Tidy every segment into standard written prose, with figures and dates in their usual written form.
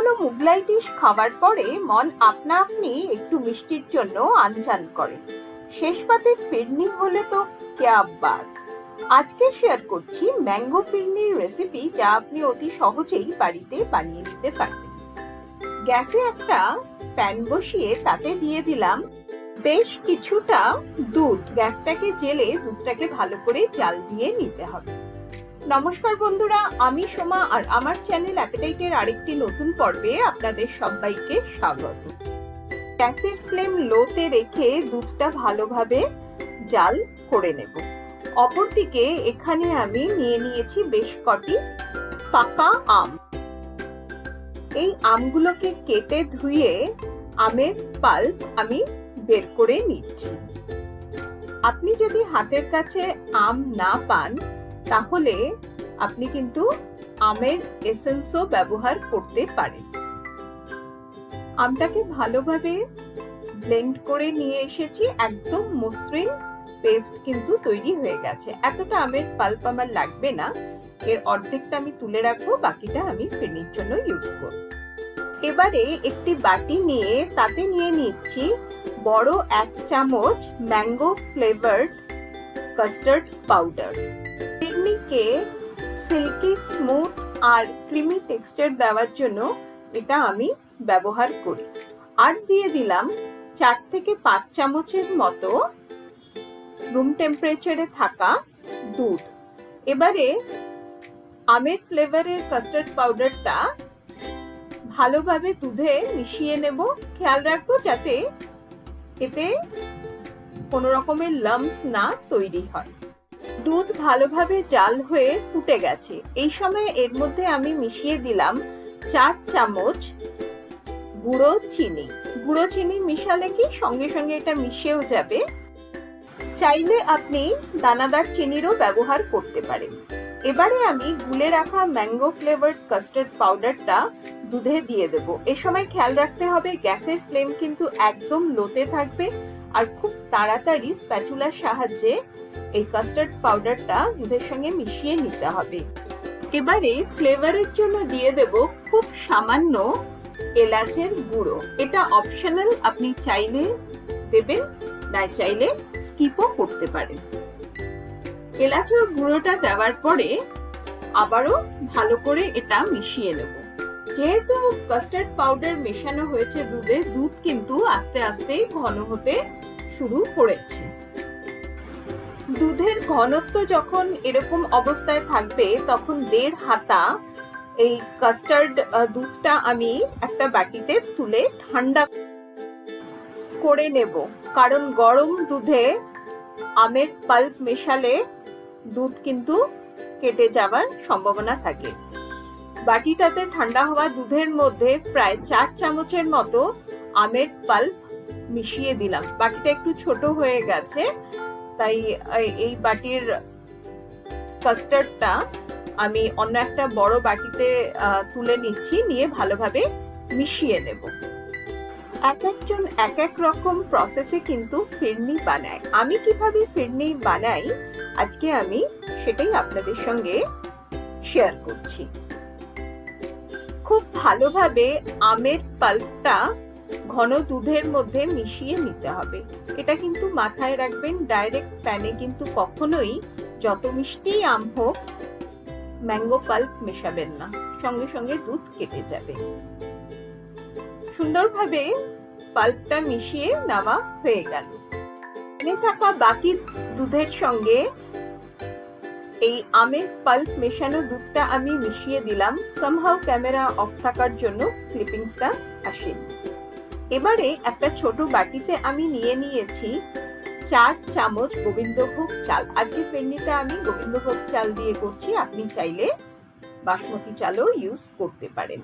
কোনো মুগলাই ডিশ খাবার পরে মন আপনা আপনি একটু মিষ্টির জন্য আনজান করে। শেষ পাতে ফিরনি হলে তো ক্যা বাত। আজকে শেয়ার করছি ম্যাঙ্গো ফিরনির রেসিপি, যা আপনি অতি সহজেই বাড়িতে বানিয়ে নিতে পারবেন। গ্যাসে একটা প্যান বসিয়ে তাতে দিয়ে দিলাম বেশ কিছুটা দুধ। গ্যাসটাকে জেলে দুধটাকে ভালো করে জাল দিয়ে নিতে হবে। নমস্কার বন্ধুরা, আমি সোমা আর আমার চ্যানেল অ্যাপেটাইটের আরেকটি নতুন পর্বে আপনাদের সবাইকে স্বাগত। গ্যাসের ফ্লেম লোতে রেখে দুধটা ভালোভাবে জাল করে নেব। অপরদিকে এখানে আমি নিয়ে নিয়েছি বেশ কটি পাকা আম। এই আমগুলোকে কেটে ধুয়ে আমের পাল্প আমি বের করে নিচ্ছি। আপনি যদি হাতের কাছে আম না পান তাহলে আপনি কিন্তু আমের এসেন্সও ব্যবহার করতে পারেন। আমটাকে ভালোভাবে ব্লেন্ড করে নিয়ে এসেছি, একদম মসৃণ পেস্ট কিন্তু তৈরি হয়ে গেছে। এতটা আমের পাল্প আমার লাগবে না, এর অর্ধেকটা আমি তুলে রাখবো, বাকিটা আমি ফিরনির জন্য ইউজ করব। এবারে একটি বাটি নিয়ে তাতে নিয়ে নিচ্ছি বড় 1 চামচ ম্যাঙ্গো ফ্লেভারড কাস্টার্ড পাউডার। ফিরনিকে সিল্কি স্মুথ আর ক্রিমি টেক্সচার দেওয়ার জন্য এটা আমি ব্যবহার করি। আর দিয়ে দিলাম 4 থেকে 5 চামচের মতো রুম টেম্পারেচারে থাকা দুধ। এবারে আমের ফ্লেভারের কাস্টার্ড পাউডারটা ভালোভাবে দুধে মিশিয়ে নেব। খেয়াল রাখবো যাতে এতে কোনো রকমের লাম্পস না তৈরি হয়। দুধ ভালোভাবে জাল হয়ে ফুটে গেছে। এই সময় এর মধ্যে আমি মিশিয়ে দিলাম 4 চামচ গুঁড়ো চিনি। গুঁড়ো চিনি মিশালে কি সঙ্গে সঙ্গে এটা মিশেও যাবে। চাইলে আপনি দানাদার চিনিরও ব্যবহার করতে পারেন। এবারে আমি গুলে রাখা ম্যাঙ্গো ফ্লেভারড কাস্টার্ড পাউডারটা দুধে দিয়ে দেব। এ সময় খেয়াল রাখতে হবে গ্যাসের ফ্লেম কিন্তু একদম লোতে থাকবে, আর খুব তাড়াতাড়ি স্প্যাচুলার সাহায্যে এই কাস্টার্ড পাউডারটা দুধের সঙ্গে মিশিয়ে নিতে হবে। এবারে ফ্লেভারের জন্য দিয়ে দেব খুব সামান্য এলাচের গুঁড়ো। এটা অপশনাল, আপনি চাইলে দেবেন, না চাইলে স্কিপও করতে পারেন। এলাচের গুঁড়োটা দেওয়ার পরে আবারও ভালো করে এটা মিশিয়ে নেব। যেহেতু কাস্টার্ড পাউডার মেশানো হয়েছে দুধে, দুধ কিন্তু আস্তে আস্তে ঘন হতে শুরু করেছে। দুধের ঘনত্ব যখন এরকম অবস্থায় থাকবে তখন 1.5 হাতা এই কাস্টার্ড দুধটা আমি একটা বাটিতে তুলে ঠান্ডা করে নেব, কারণ গরম দুধে আমের পাল্প মেশালে দুধ কিন্তু কেটে যাওয়ার সম্ভাবনা থাকে। বাটিটাতে ঠান্ডা হওয়া দুধের মধ্যে প্রায় 4 চামচের মতো আমের পাল্প মিশিয়ে দিলাম। বাটিটা একটু ছোট হয়ে গেছে, তাই এই বাটির কাস্টার্ডটা আমি অন্য একটা বড় বাটিতে তুলে নিচ্ছি, নিয়ে ভালোভাবে মিশিয়ে নেব। এক একজন এক এক রকম প্রসেসে কিন্তু ফিরনি বানায়। আমি কিভাবে ফিরনি বানাই আজকে আমি সেটাই আপনাদের সঙ্গে শেয়ার করছি। খুব ভালোভাবে আমের পাল্পটা ঘন দুধের মধ্যে মিশিয়ে নিতে হবে। এটা কিন্তু মাথায় রাখবেন, ডাইরেক্ট প্যানে কিন্তু কখনোই যত মিষ্টি আম হোক ম্যাঙ্গো পাল্প মেশাবেন না, সঙ্গে সঙ্গে দুধ কেটে যাবে। সুন্দরভাবে পাল্পটা মিশিয়ে নেওয়া হয়ে গেল। প্যানে থাকা বাকি দুধের সঙ্গে এই আমের পাল্প মেশানো দুধটা আমি মিশিয়ে দিলাম। সামহাউ ক্যামেরা অফ থাকার জন্য ক্লিপিংসটা আসেনি। এবারে একটা ছোট বাটিতে আমি নিয়ে নিয়েছি 4 চামচ গোবিন্দভোগ চাল। আজকে ফিরনিটা আমি গোবিন্দভোগ চাল দিয়ে করছি, আপনি চাইলে বাসমতি চালও ইউজ করতে পারেন।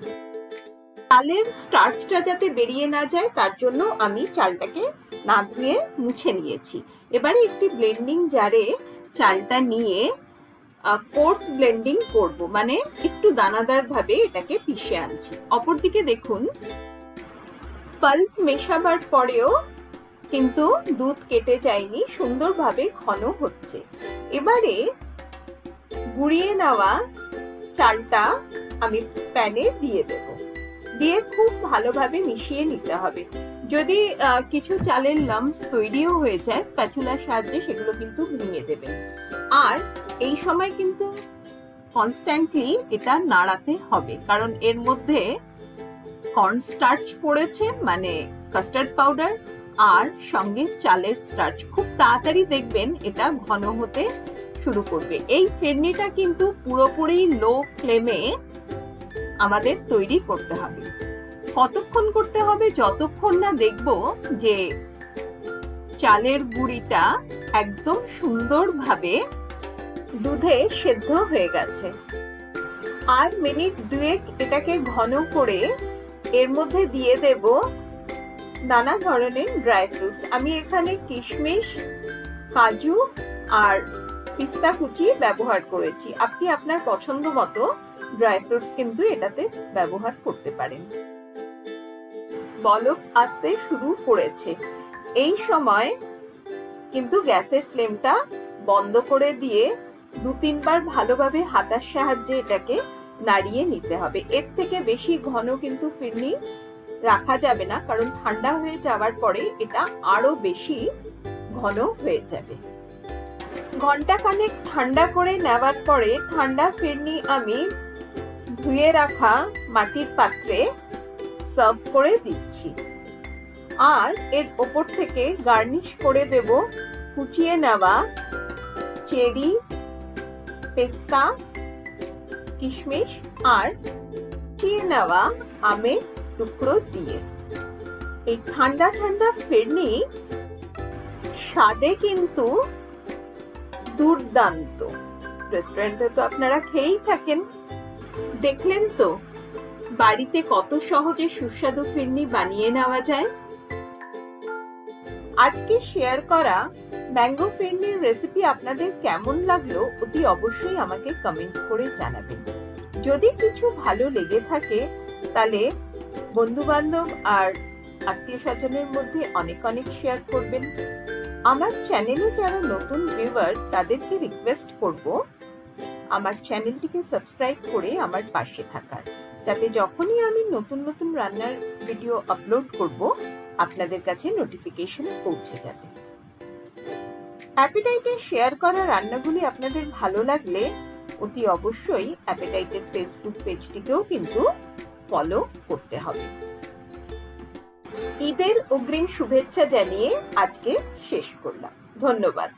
চালের স্টার্চটা যাতে বেরিয়ে না যায় তার জন্য আমি চালটাকে না ধুয়ে মুছে নিয়েছি। এবারে একটি ব্লেন্ডিং জারে চালটা নিয়ে কোর্স ব্লেন্ডিং করব, মানে একটু দানাদার ভাবে এটাকে পিষে আনছি। অপরদিকে দেখুন পাল্প মেশাবার পরেও কিন্তু দুধ কেটে যায়নি, সুন্দরভাবে ঘন হচ্ছে। এবারে গুঁড়িয়ে নেওয়া চালটা আমি প্যানে দিয়ে দেব। দিয়ে খুব ভালোভাবে মিশিয়ে নিতে হবে। যদি কিছু চালের লাম্পস তৈরিও হয়ে যায় স্প্যাচুলার সাহায্যে সেগুলো কিন্তু ভেঙে দেবেন। আর এই সময় কিন্তু কনস্ট্যান্টলি এটা নাড়াতে হবে, কারণ এর মধ্যে কর্ন স্টার্চ পড়েছে, মানে কাস্টার্ড পাউডার, আর সঙ্গে চালের স্টার্চ। খুব তাড়াতাড়ি দেখবেন এটা ঘন হতে শুরু করবে। এই ফিরনিটা কিন্তু পুরোপুরি লো ফ্লেমে আমাদের তৈরি করতে হবে। কতক্ষণ করতে হবে? যতক্ষণ না দেখবো যে চালের গুঁড়িটা একদম সুন্দরভাবে দুধে সেদ্ধ হয়ে গেছে। আর মিনিট 2 এটাকে ঘন করে এর মধ্যে দিয়ে দেব নানা ধরনের ড্রাই ফ্রুটস। আমি এখানে কিশমিশ, কাজু আর পিস্তা কুচি ব্যবহার করেছি। আপনি আপনার পছন্দ মতো ড্রাই ফ্রুটস কিন্তু এটাতে ব্যবহার করতে পারেন। বলক আসতে শুরু করেছে। এই সময় কিন্তু গ্যাসের ফ্লেমটা বন্ধ করে দিয়ে 2-3 বার ভালোভাবে হাতার সাহায্যে এটাকে নাড়িয়ে নিতে হবে। এর থেকে বেশি ঘন কিন্তু ফিরনি রাখা যাবে না, কারণ ঠান্ডা হয়ে যাওয়ার পরে এটা আরো বেশি ঘন হয়ে যাবে। ঘন্টা খানেক ঠান্ডা করে নেওয়ার পরে ঠান্ডা ফিরনি আমি ধুয়ে রাখা মাটির পাত্রে সার্ভ করে দিচ্ছি। আর এর ওপর থেকে গার্নিশ করে দেব কুচিয়ে নেওয়া চেরি, পেস্তা, কিশমিশ আর কুচিয়ে নেওয়া আমের টুকরো দিয়ে। এই ঠান্ডা ঠান্ডা ফিরনি স্বাদে কিন্তু দুর্দান্ত। রেস্টুরেন্টে তো আপনারা খেয়েই থাকেন, দেখলেন তো বাড়িতে কত সহজে সুস্বাদু ফিরনি বানিয়ে নেওয়া যায়। আজকে শেয়ার করা ম্যাঙ্গো ফিরনির রেসিপি আপনাদের কেমন লাগলো অতি অবশ্যই আমাকে কমেন্ট করে জানাবেন। যদি কিছু ভালো লেগে থাকে তাহলে বন্ধু বান্ধব আর আত্মীয় স্বজনের মধ্যে অনেক অনেক শেয়ার করবেন। আমার চ্যানেলে যারা নতুন ভিউয়ার তাদেরকে রিকোয়েস্ট করব আমার চ্যানেলটিকে সাবস্ক্রাইব করে আমার পাশে থাকার, যাতে যখনই আমি নতুন নতুন রান্নার ভিডিও আপলোড করব আপনাদের কাছে নোটিফিকেশন পৌঁছে যাবে। অ্যাপেটাইটে শেয়ার করা রান্নাগুলি আপনাদের ভালো লাগলে অতি অবশ্যই অ্যাপেটাইটের ফেসবুক পেজটিকেও কিন্তু ফলো করতে হবে। ঈদের অগ্রিম শুভেচ্ছা জানিয়ে আজকে শেষ করলাম। ধন্যবাদ।